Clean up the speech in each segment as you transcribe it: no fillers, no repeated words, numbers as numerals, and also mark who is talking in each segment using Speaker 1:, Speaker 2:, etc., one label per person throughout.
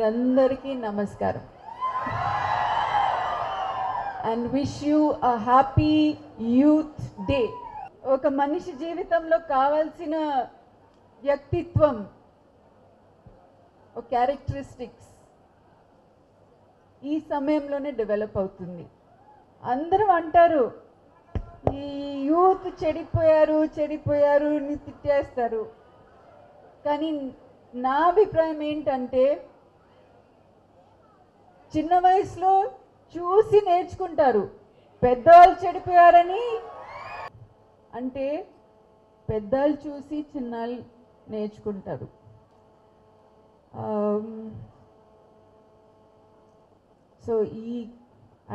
Speaker 1: మీరందరికీ నమస్కారం and wish you a happy youth day. ఒక మనిషి జీవితంలో కావాల్సిన వ్యక్తిత్వం, ఒక క్యారెక్టరిస్టిక్స్ ఈ సమయంలోనే డెవలప్ అవుతుంది. అందరూ అంటారు ఈ యూత్ చెడిపోయారు అని తిట్టేస్తారు. కానీ నా అభిప్రాయం ఏంటంటే చిన్న వయసులో చూసి నేర్చుకుంటారు. పెద్దవాళ్ళు చెడిపోయారని అంటే పెద్దవాళ్ళు చూసి చిన్నాళ్ళు నేర్చుకుంటారు. సో ఈ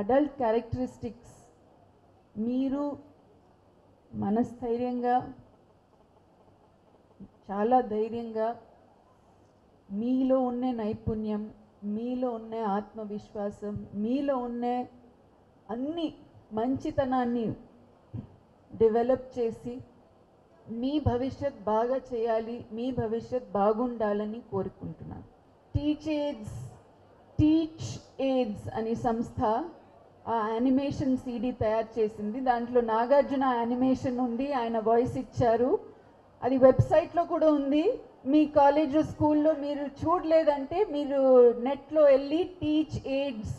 Speaker 1: అడల్ట్ క్యారెక్టరిస్టిక్స్ మీరు మనస్థైర్యంగా, చాలా ధైర్యంగా, మీలో ఉన్న నైపుణ్యం, మీలో ఉన్న ఆత్మవిశ్వాసం, మీలో ఉన్న అన్ని మంచితనాన్ని డెవలప్ చేసి మీ భవిష్యత్ బాగా చేయాలి, మీ భవిష్యత్ బాగుండాలని కోరుకుంటున్నాను. టీచ్ ఎయిడ్స్ అనే సంస్థ ఆ యానిమేషన్ సీడీ తయారు చేసింది. దాంట్లో నాగార్జున యానిమేషన్ ఉంది, ఆయన వాయిస్ ఇచ్చారు. అది వెబ్సైట్లో కూడా ఉంది. మీ కాలేజ్ స్కూల్లో మీరు చూడలేదంటే మీరు నెట్లో వెళ్ళి teach AIDS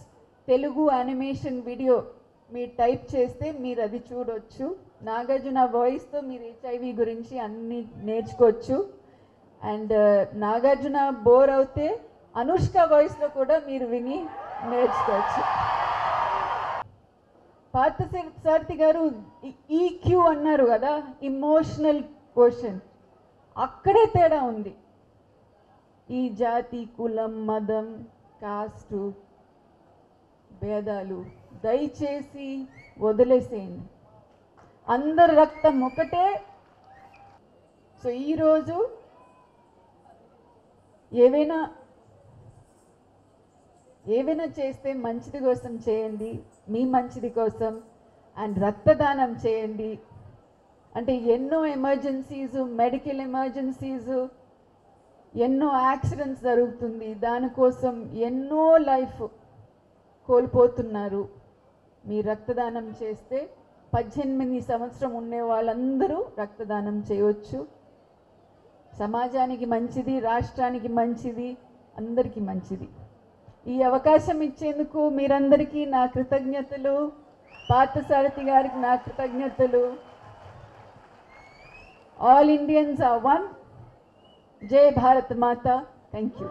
Speaker 1: Telugu animation video మీరు టైప్ చేస్తే మీరు అది చూడవచ్చు. నాగార్జున వాయిస్తో మీరు HIV గురించి అన్నీ నేర్చుకోవచ్చు. అండ్ నాగార్జున బోర్ అవుతే అనుష్క వాయిస్లో కూడా మీరు విని నేర్చుకోవచ్చు. పార్థసారథి గారు EQ అన్నారు కదా, ఇమోషనల్ క్వశ్చన్, అక్కడే తేడా ఉంది. ఈ జాతి, కులం, మతం, కాస్టు భేదాలు దయచేసి వదిలేసేయండి. అందరి రక్తం ఒకటే. సో ఈరోజు ఏవైనా చేస్తే మంచిది కోసం చేయండి, మీ మంచిది కోసం. అండ్ రక్తదానం చేయండి. అంటే ఎన్నో ఎమర్జెన్సీస్, మెడికల్ ఎమర్జెన్సీస్, ఎన్నో యాక్సిడెంట్స్ జరుగుతుంది. దానికోసం ఎన్నో లైఫ్ కోల్పోతున్నారు. మీ రక్తదానం చేస్తే 18 సంవత్సరం ఉండే వాళ్ళందరూ రక్తదానం చేయవచ్చు. సమాజానికి మంచిది, రాష్ట్రానికి మంచిది, అందరికీ మంచిది. ఈ అవకాశం ఇచ్చేందుకు మీరందరికీ నా కృతజ్ఞతలు. పార్థసారథి గారికి నా కృతజ్ఞతలు. All Indians are one. Jai Bharat Mata. Thank you.